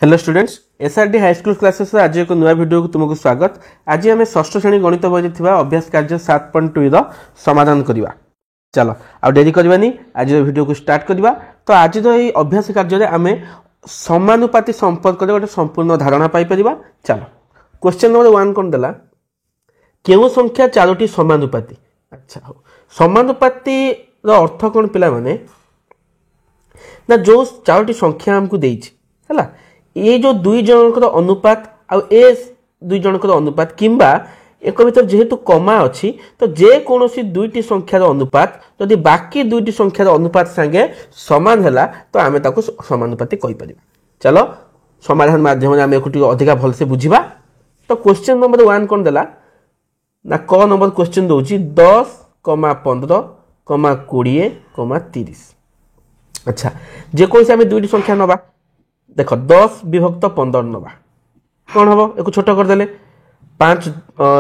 Hello students SRD high school classes आज एक नुआ वीडियो को तुमको स्वागत। आज आम षष्ठ श्रेणी गणित बही अभ्यास कार्य 7.2 समाधान करवा। चलो आ डेरी करवानी आज वीडियो को स्टार्ट करवा। तो आज ये अभ्यास कार्य आम समानुपाती संपर्क गोटे संपूर्ण धारणा पाई परिबा। चलो क्वेश्चन नंबर 1 कौन देला, केउ संख्या चारोटी समानुपाती। अच्छा हो, समानुपाती अर्थ कौन पिला माने ना जो चारोटी संख्या हमको देइछि हला, ये जो दुई जनकर अनुपात आ दुई जनकर अनुपात किंबा एक भीतर जेहेतु कमा अच्छी तो जे कौन दुईटी संख्यार अनुपात जदि बाकी दुईटी संख्यार अनुपात संगे समान है तो आम ताको समानुपाती कहि परिबा। चलो समाधान माध्यम आम एक अधिका भलसे बुझा। तो क्वेश्चन नंबर 1 कौन देला ना क नंबर क्वेश्चन दौची 10, 15, 20, 30। अच्छा जेकोसी आम दुईटी संख्या नवा, देख 10 विभक्त 15 नवा कौन हम एक छोट करदे 5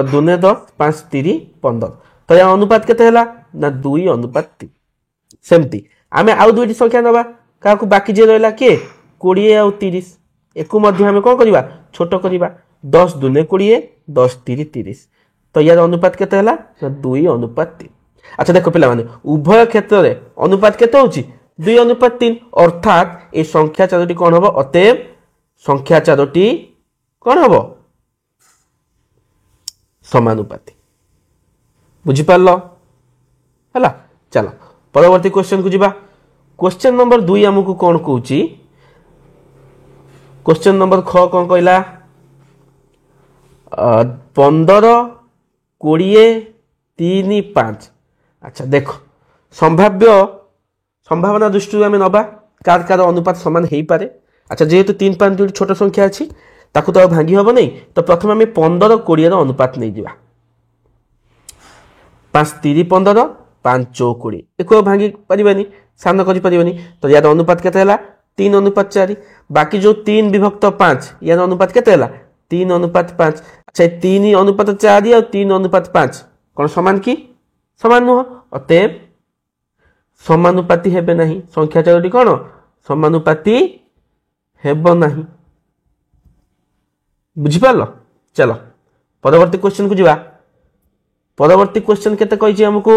2 10 5 3 15। तो या अनुपात केते ना 2 अनुपात 3। सेमती आम आउ दुईटी संख्या नवा क्या बाकी जे रहा किए 20 आउ 30 एक आम कौन करवा छोट करवा 10 2 20 10 3 30। तो यार अनुपात केते ना 2 अनुपात 3। अच्छा देखो पिला माने उभय क्षेत्र में अनुपात केते होची 2 अनुपात 3 अर्थात ये संख्या चारोटी कौन हम अतएव संख्या चारोटी कौन हम समानुपाती। बुझिपार है। चलो परवर्ती क्वेश्चन को जीवा। क्वेश्चन नंबर 2 आमको कौन कहूँ, क्वेश्चन नंबर ख कौन कहला 15 20 3 5। अच्छा देखो संभावना दृष्टि आम नवा कार कार अनुपात समान हो पारे। अच्छा जेहेतु 3 5 दुईटी छोट संख्या अच्छी ताकू तो भांगी हम नहीं, तो प्रथम आम 15 20 अनुपात नहीं जा 5 3 15 5 4 20 एक भांगी पारिबानी सान करी। तो यार अनुपात केते 3 अनुपात 4। बाकी जो 3 विभक्त 5 यार अनुपात केते 3 अनुपात 5। अच्छा 3 अनुपात 4 और 3 अनुपात 5 कौन समान की समान नुह, अतएव समानुपाती हेबे नहीं। संख्या चारोटी कौन समानुपाती हेबो नहीं। बुझिपार। चलो परवर्ती क्वेश्चन को जीवा। परवर्ती क्वेश्चन केते कहिछि हमको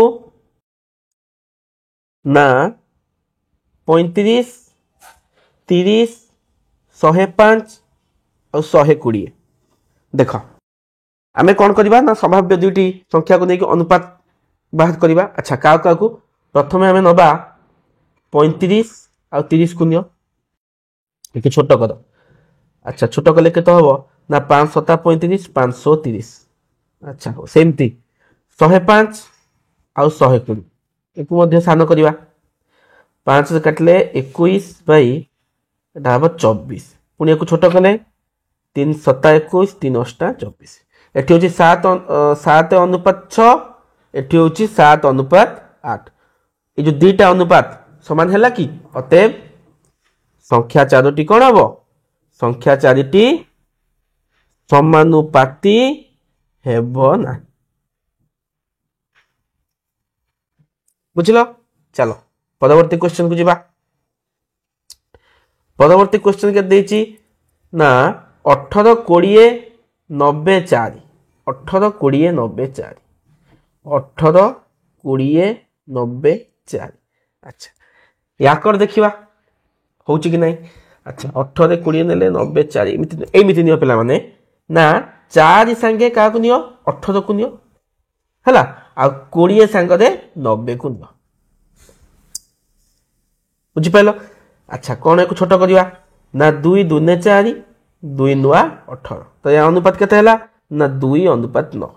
ना 35 30 105 और 120। देख आमे कौन करवा ना संभाव्य दुईटी संख्या को लेकिन अनुपात बाहर करवा। अच्छा क्या प्रथम आम नवा 35 आ 30 को नियो एक छोट कर। अच्छा छोट कले के हम ना 5 7 35 530। अच्छा सेमती 105 आ 120 एक सान करवा 5 काटिले 21 बै 24 पुणी एक छोट कले 3 7 21 3 8 24 एटी हूँ 7 अनुपात 6 एटी हूँ 7 अनुपात 8। ये जो दुईटा अनुपात समान है कि अतएव संख्या चारोटी कौन हम संख्या चारोटी समानुपाती हेबो ना। बुझल। चलो परवर्ती क्वेश्चन को जीवा। परवर्ती क्वेश्चन के देछि ना 18 20 90 4 18 20 90 4 18 20 90 4। अच्छा याकर देखिवा होची कि नहीं। अच्छा 18 20 नेले 90 4 एमिति नियो पिला माने ना 4 संगे का नियो 18 को नियो हला आ 20 संगे 90 को नियो। बुझि पाइलो। अच्छा कौन एक छोट करवा ना 2 2 4 2 9 18। तो या अनुपात केते हला ना 2 अनुपात 9।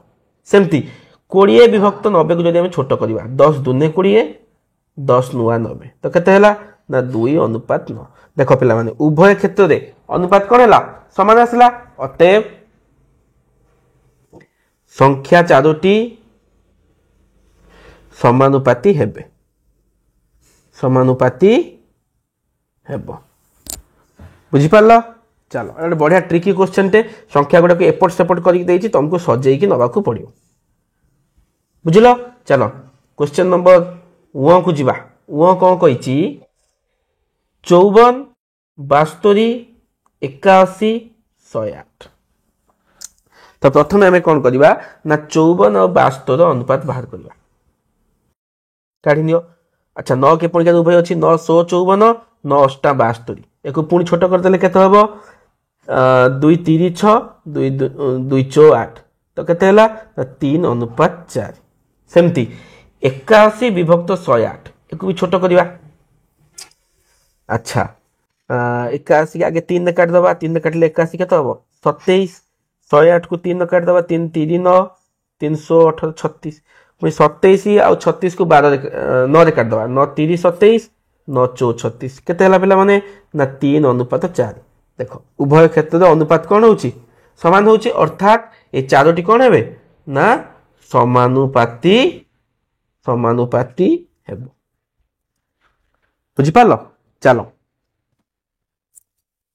सेमती 20 विभक्त 90 को जदि हम छोट करवा 10 2 20 10 9 90 तो केते हला ना 2 अनुपात 9। देखो पिला माने उभय क्षेत्र में अनुपात कौन है समान आसला, अतएव संख्या चारोटी समानुपाती हेबे समानुपाती हेबो। बुझिपार। चलो गोटे बढ़िया ट्रिकी क्वेश्चन टे संख्या गुड़ा को एपट सेपट कर तुमको सजेकी नवाक पड़ो। बुझल। चलो क्वेश्चन नंबर 1 को जीवा। 1 कौन कही 54 72 81 108। तो प्रथम आम कौन करवा ना 54 और 72 अनुपात बाहर करवा काढ़ी नियो। अच्छा 9 के पुणी उभय अच्छी 9 100 54 9 8 72 एक पुणी छोट करदे के 2 3 6 2 2 4 8 तो के 3 अनुपात 4 सेमती 81 विभक्त 108 एक भी छोट करवा। अच्छा 81 के आगे 3 काटदबा 3 काटिले 81 के 27 108 को 3 काटदबा 3 3 9 318 36 27 आउ 36 को 12 9 काटदबा 9 3 27 9 4 36 केते हला पिला माने ना 3 अनुपात 4। देखो उभय क्षेत्र अनुपात कौन होची समान होची अर्थात ये चारोटी कौन हेबे ना समानुपाती समानुपाती हेबो बुझी पालो। चलो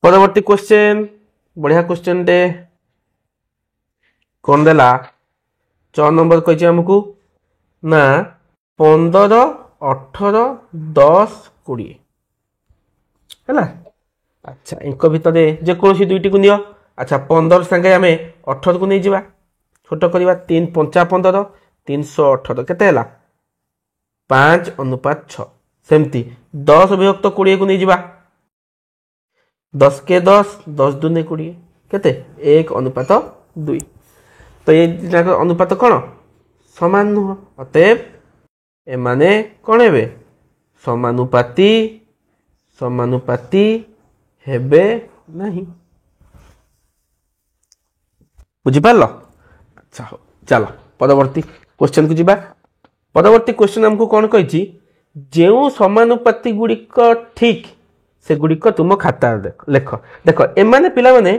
परवर्ती क्वेश्चन बढ़िया क्वेश्चन टे कौन देला 4 नंबर कही हमको ना 15 18 10 20 है। अच्छा एक भितर जेकोसी दुईटी को नियो। अच्छा 15 संगे आम 18 को नहीं जावा छोट करवा 3 5 15 318 केते 5 अनुपात 6 सेमती 10 विभक्त 20 को नहीं जावा 10 के 10 10 दूने 20 केते 1 अनुपात 2 तो ये अनुपात कौन समान नुह अतएव एमाने कौन हेबे समानुपाती समानुपाती हेबे नहीं बुझी पारलो। अच्छा हो चलो परवर्ती क्वेश्चन को जीवा। परवर्ती क्वेश्चन हमको कौन कही जो समानुपाती गुड़िक ठीक से गुड़िक तुम खाता लेख देख एमाने पिला माने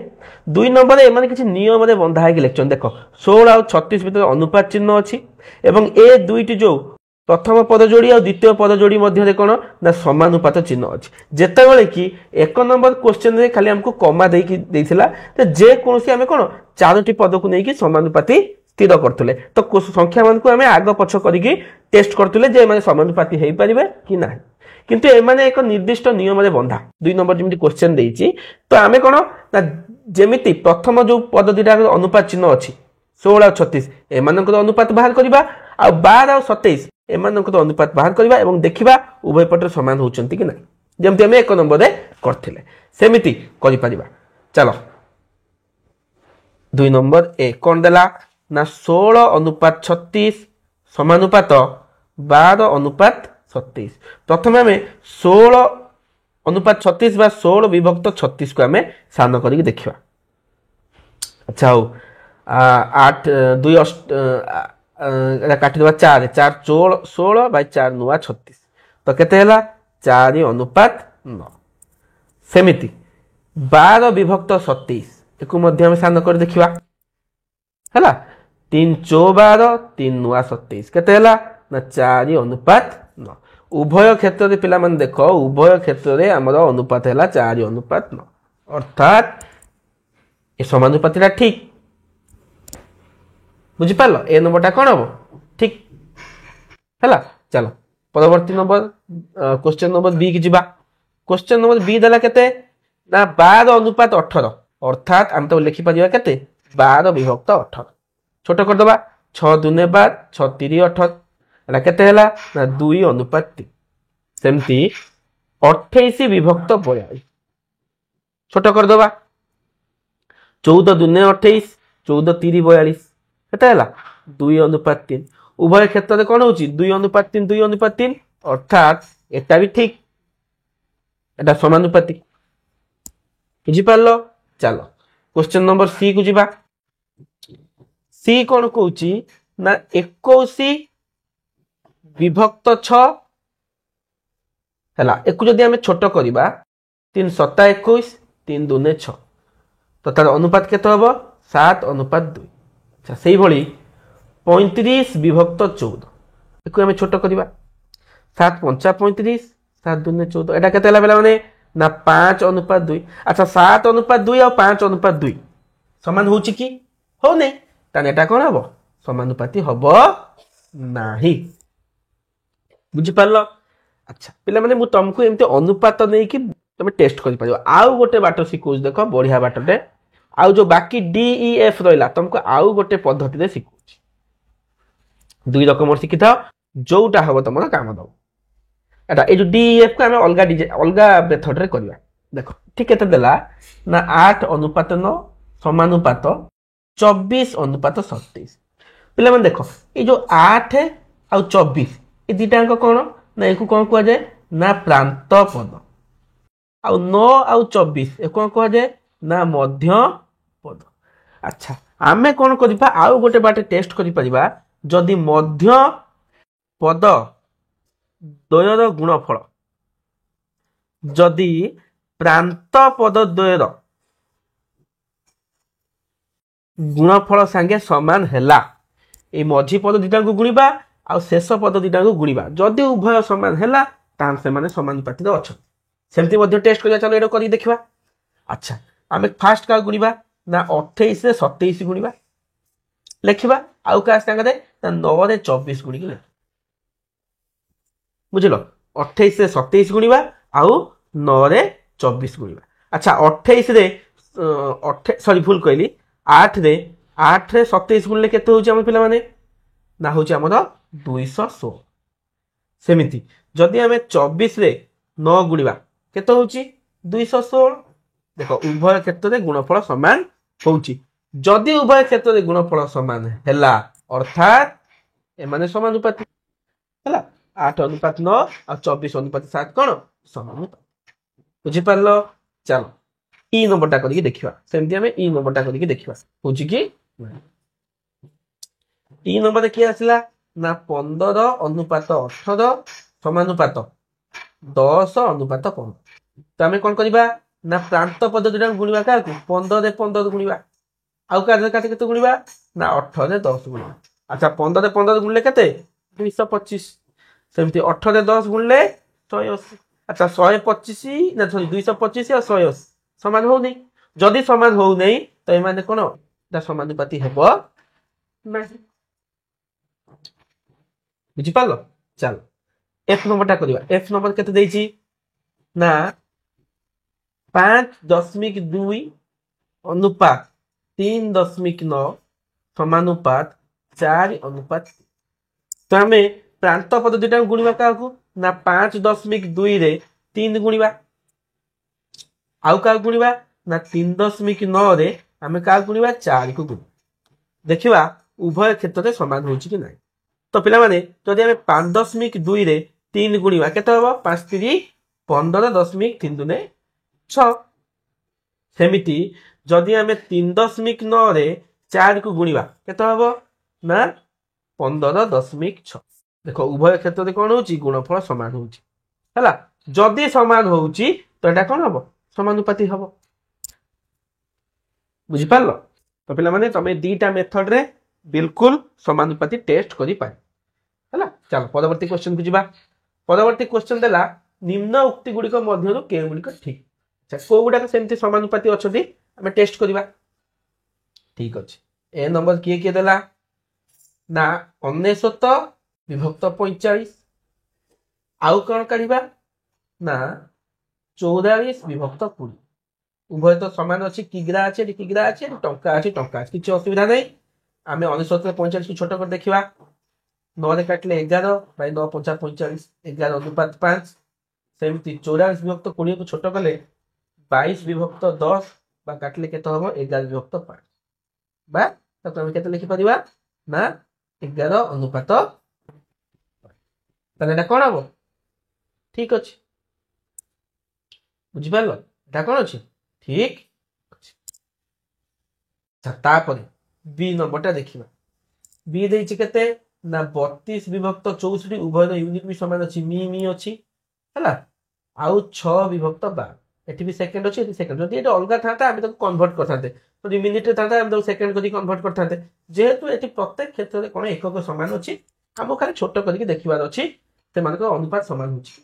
2 नंबर एमाने किसी नियम रे बंधा है लिखछन। देख 16 और 36 भितर अनुपात चिन्ह अच्छी एवं ए दुईटी जो प्रथम पद जोड़ी और द्वितीय पद जोड़ी मध्य कौन ना समानुपात चिन्ह अच्छी जेतेबेले कि 1 नंबर क्वेश्चन रे खाली हमको कमा देकी देथिला तो जे कोनसी हमें कौन चारोटी पद को लेकिन समानुपाती स्थिर करथुले तो संख्या मान को हमें आग पछ करिकी टेस्ट करथुले जे माने समानुपाती हेई परिबे कि ना किंतु एमाने एक निर्दिष्ट नियम रे बंधा 2 नंबर जेमिति क्वेश्चन देइची तो आमे कौन ना जेमिति प्रथम जो पद दुटा अनुपात चिन्ह अच्छी 16 और 36 एमानकर अनुपात बाहर करबा आ 12 और 27 एमानकर अनुपात बाहर करबा एवं देखिबा उभय पटर समान होचंती कि ना जेमति हमें 1 नंबर रे करथिले सेमिति करि परिबा। चलो 2 नंबर ए कोन देला ना 16 अनुपात 36 समानुपात 12 अनुपात 27 प्रथम हमें 16 अनुपात 36 बा 16 विभक्त 36 को हमें सान करिक देखिबा। अच्छा हो 8 2 काटिदेवा 4 4 16 बाय 4 नुआ 36 तो केते हला 4 अनुपात 9 सेमिति 12 विभक्त 27 एको मध्य हम सान कर देखिबा हला 3 4 12 3 नुआ 27 केते हला ना 4 अनुपात 9 उभय क्षेत्र रे पिला मन देखो उभय क्षेत्र रे हमर अनुपात हला 4 अनुपात 9 अर्थात ए समानुपातीटा ठीक बुझी पारलो ए नंबरटा कौन हम ठीक है। चलो परवर्ती नंबर क्वेश्चन नंबर बी की जीवा। क्वेश्चन नंबर बी देला केते ना 12 अनुपात 18 अर्थात हम तो लिखि परिबा केते 12 विभक्त 18 छोट कर दबा 6 दुने 12 6 3 18 एला केते हला ना 2 अनुपात 3 सेमती 28 विभक्त 42 छोट कर दबा 14 दुने 28 14 3 42 केते हला 2 अनुपात 3 उभय क्षेत्र में कौन होची 2 अनुपात 3 2 अनुपात 3 अर्थात एटा भी ठीक एटा समानुपाती बुझी पारलो। चलो क्वेश्चन नंबर सी को जीवा। सी कौन कहूची ना 21 विभक्त 6 हला एकु जदि हमें छोट करिबा 3 7 21 3 2 6 तो तार अनुपात केते हबो 7 अनुपात 2। अच्छा से भली 35 विभक्त 14 एक हमें छोट करवा 7 5 35 7 2 14 एटा केते हला माने ना 5 अनुपात 2। अच्छा 7 अनुपात 2 और 5 अनुपात 2 समान होची कि हो नै ताने एटा कोन हबो समानुपाती हबो नाही बुझी पारलो। अच्छा पिला माने मु तुमको एमते अनुपात नै कि तुम टेस्ट कर पार। आउ गोटे बाट शिखुच देख बढ़िया बाटटे आउ जो बाकी DEF रहा तुमको आउ गोटे पद्धति शिखुच 2 रकम शिखी था जोटा हम तुम काम दब एटा ये जो DEF को आम अलग अलग मेथड रे करवा देख ठीक केते देला ना 8:9 समानुपात 24:37 पिला मन देख ये जो 8 आ 24 ये दीटा कौन ना एक कौन कह जाए ना प्रांत पद आ 9 आ 24 एक कौन कह जाए ना मध्य पद। अच्छा आमे कौन करबा आउ गोटे बाटे टेस्ट करि परिबा जदि मध्य पद द्वयर गुणफल जदि प्रांत पद द्वयर गुणफल संगे समान हैला ए मझी पद दिटा को गुणिबा आ शेष पद दिटा को गुणिबा जदि उभय समान हैला तान से माने समानुपातिक अछन सेमति मध्ये टेस्ट करिया चलो एडो करी देखिबा। अच्छा आमे फास्ट का गुणिबा ना 28 रे 27 गुणिबा लिखिबा आउ का संगे दे ना 9 रे 24 गुणि के बुझलो 28 रे 27 गुणिबा आउ 9 रे 24 गुणिबा। अच्छा 28 रे सॉरी भूल कहली 8 रे 27 गुणले केते होची हम पिला माने ना होची हमर 216 सेमिति जदि हमें 24 रे 9 गुणिबा केते होची 216 देखो उभय क्षेत्र रे गुणफल समान होची जदि उभय क्षेत्र रे गुणफल समान हैला अर्थात ए माने समानुपाती हैला 8:9 और 24:7 कोन समानुपाती बुझी पारलो। चलो ई नंबरटा करिके देखिबा सेमति हमें ई नंबरटा करिके देखिबा होची कि ई नंबर देखि आसिला ना 15:18 समानुपात 10:15 तो आमे कोन करिबा ना प्रांत पद दुटा गुणिबा का 15 रे 15 गुणिबा आउ का केते गुणिबा ना 18 रे 10 गुणिबा। अच्छा 15 रे 15 गुणले केते 225 सेमति 18 रे 10 गुणले 180। अच्छा 125 ना सॉरी 225 और 180 समान हो नहीं जदि समान हो नहीं तो ए माने कोन दा समानुपाती हेबो नाही बुझी पालो। चलो एफ नंबरटा करिबा एफ नंबर केते देछि ना 5.2 अनुपात 3.9 समानुपात 4:3 तो हमें प्रांत पद दुटा गुणिबा का ना 5.2 रे 3 गुणिबा आउ का गुणिबा ना 3.9 रे हमें का गुणिबा 4 को गुण देखिबा उभय क्षेत्र रे समान होची कि नाही तो पिला माने जदि हमें 5.2 रे 3 गुणिबा केते होबो 5 3 15.3 दुने 6 सेमिति जदि हमें 3.9 रे 4 को गुणिबा केते होबो ना 15.6 देखो उभय क्षेत्र रे कोन होची गुणफल समान होची हैला जदि समान होची तो एटा कोन होबो समानुपाती होबो बुझी पारलो। तो पिला माने तमे दीटा मेथड रे बिल्कुल समानुपाती टेस्ट करि पाए हैला। चलो परवर्ती क्वेश्चन को जिबा परवर्ती क्वेश्चन देला निम्न उक्ति गुडी को मध्यरु के गुडी को ठीक अच्छा को गुडा सेमति समानुपाती अछथि हमें टेस्ट करिबा ठीक अछि ए नंबर किए देला ना 19 विभक्त 45 आउ कोन काढिबा ना 44 विभक्त 20 उभय तो समान अछि किग्रा अछि किग्रा अछि टंका अछि किछि असुविधा नै आमे 19 रे 45 को छोट कर देखिबा 9 रे काटले 11 बाय 9 5 45 11 अनुपात 5 सेमति 44 विभक्त 20 को छोट कले 22 विभक्त 10 बा काटले केते होबो 11 विभक्त 5 बा तो हम केते लिखि परिबा ना 11 अनुपात तने एटा कोन होबो ठीक अछि बुझि पारलो एटा कोन अछि ठीक अच्छा तापरे बी नंबरटा देखिबा बी देछि केते ना 32 विभक्त 64 उभय यूनिट भी समान अछि मी अछि हैला आउ 6 विभक्त 12 एठी भी सेकंड अछि एठी सेकंड जदि एटा अलगा थाता हम तो कन्वर्ट करथाते तो मिनिट रे थाता हम तो सेकंड करी कन्वर्ट करथाते जेहेतु एठी प्रत्येक क्षेत्र रे कोन एकक समान अछि हम खाली छोट करी देखिबार अछि से मान को अनुपात समान होछि।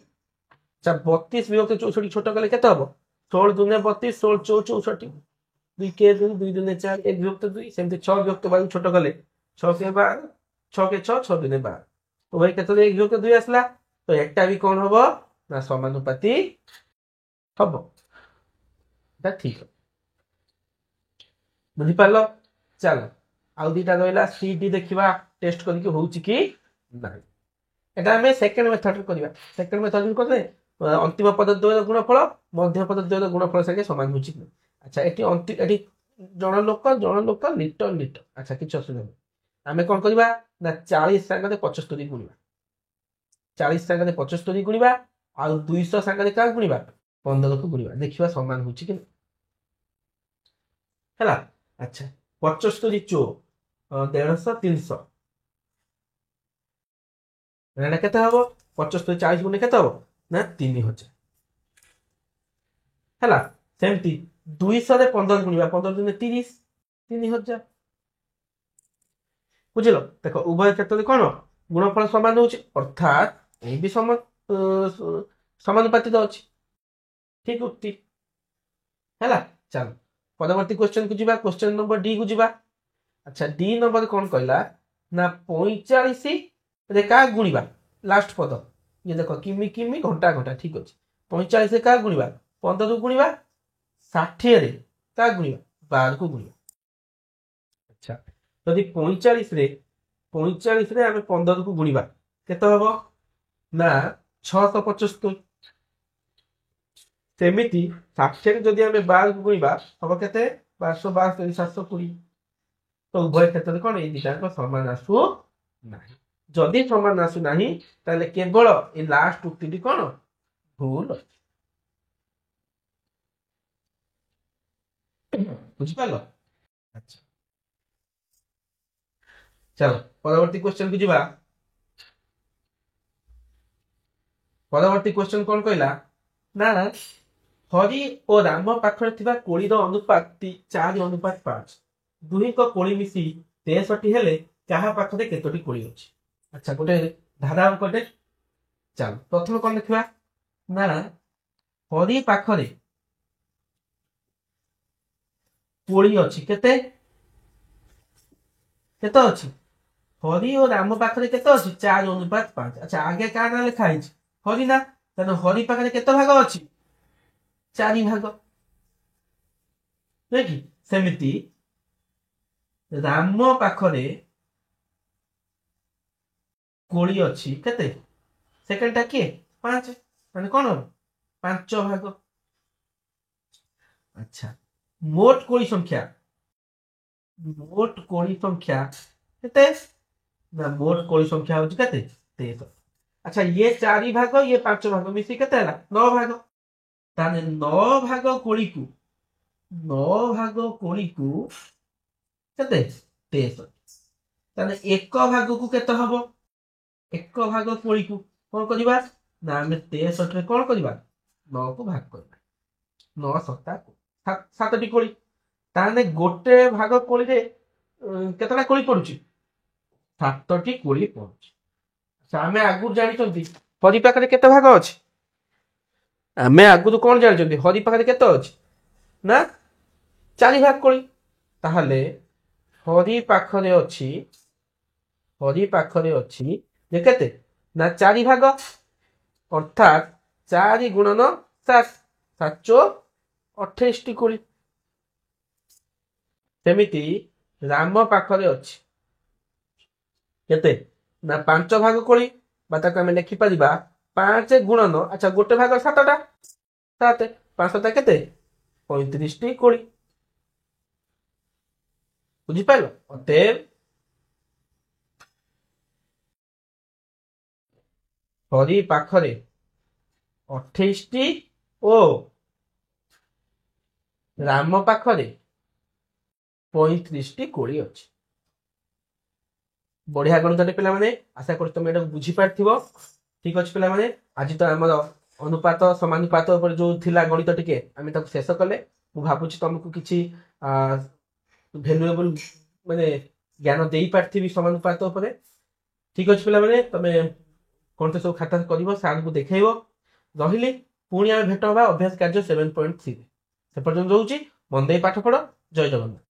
अच्छा 32 विभक्त 64 छोट कले केते हबो 16 दुने 32 16 4 64 2 के 2 2 दुने 4 1 विभक्त 2 सेमते 6 विभक्त 22 छोट कले 6 के 12 6 के 6 6 दुने 12 तो भाई केते 1 विभक्त 2 आसला तो एकटा भी कोन हबो ना समानुपाती हम ठीक बुझिपार चल आउ दीटा रहा सी डी देखा टेस्ट करके होउची कि नहीं এটা আমি সেকেন্ড মেথড করিবা সেকেন্ড মেথড করলে अंतिम पदद्वय गुणफल मध्य पदद्वय गुणफल संगे समान होची अच्छा एटी जन लोक लिटर लिटर अच्छा किछ असुविधा नहीं आमे कोन करबा ना 40 संगे 75 गुणिबा 40 संगे 75 गुणिबा आ 200 संगे का गुणिबा 15 को गुणिबा देखिबा समान होची कि हैला अच्छा 75 चो 150 300 एटा केते हबो 75 40 गुणे केते हबो ना 3000 हैला सेमती 200 रे 15 गुणिबा 15 दुने 30 3000 बुझिलो देखो उभय क्षेत्र कोन गुणफल समान होची अर्थात ए भी समान समानुपातिक अछि ठीक उक्ति हैला चल परवर्ती क्वेश्चन को जीवा क्वेश्चन नंबर डी को जीवा अच्छा डी नंबर कोन कहला ना 45 रे का गुणिबा लास्ट पद ये देखो किमी किमी घंटा घंटा ठीक अछि 45 रे का गुणिबा 15 को गुणिबा 60 रे का गुणिबा 12 को गुणिबा अच्छा यदि 45 रे हमें 15 को गुणिबा केते हबो ना 675 सेमिति 60 रे जदि हमें 12 को गुणिबा हबो केते 1272 720 तो उभय क्षेत्र कोन ए दिटा समान आसु नाही जदि समान आसु नाही ताले केवल ए लास्ट उक्तिटी कोन भूल बुझ पालो अच्छा चलो परवर्ती क्वेश्चन को जीवा परवर्ती क्वेश्चन कोन कहला ना हरि और राम पाखरे थिबा कोळीर अनुपात 4:5 दुही को कोळी मिसी 63 हेले कहा पाखरे केतोटी कोळी अछि अच्छा गोटे धारा अंकटे चल प्रथम कोन लिखबा ना हरि पाखरे कोळी अछि केते केते अछि हरि और राम पाखरे केते अछि 4:5 अच्छा आगे का ना लिखा है हरि ना तने हरि पाखरे केते भाग अछि 4 भाग देखि सेमिति राम पाखरे कोळी अछि केते सेकंड टा के 5 माने कोन 5 भाग अच्छा मोट कोळी संख्या केते ना मोट कोळी संख्या होची केते 23 अच्छा ये 4 भाग ये 5 भाग मिसी केते हला 9 भाग ताने 9 भाग कोळी को केते 23 ताने एक भाग को केते हबो एक भाग कोळी को कोन करबा ना हमें 63 रे कोन करबा 9 को भाग करबा 9 सत्ता को 7टी कोळी ताने गोटे भाग कोळी रे केतला कोळी पडुची 7टी कोळी पडुची अच्छा हमें आगु जानि चंती हरि पाखरे केते भाग अछि हमें आगु कोन जानि चंती हरि पाखरे केते अछि ना 4 भाग कोळी ताहले हरि पाखरे अछि जे केते ना 4 भाग अर्थात 4 गुणन 7 7 28 टी कोळी सेमिति राम पाखरे अछि केते ना 5 भाग कोळी बाता हम लिखि परिबा 5 गुणन अच्छा गोटे भाग 7टा 7 5 टा केते 35 टी कोळी बुझि पाइलो अतएव हरि पाखरे 28 टी ओ राम पाखरे 35 टी कोळी अछि बढ़िया गणितटे पिला माने आशा करू तुम एटा बुझी पारथिबो ठीक अछि पिला माने आज तो हमर अनुपात समानुपात ऊपर जो थिला गणित टिके आमे ताको शेष कले मु भाबुची तुमको किछि वैल्यूएबल माने ज्ञान देई पारथिबी समानुपात ऊपर ठीक अछि पिला माने तमे कोनते सब खाता करिवो सार को देखाइबो रहिली पुणी आमे भेट होबा अभ्यास कार्य 7.3 से पर्यंत रहउची मन देई पाठ पढो जय जगन्नाथ।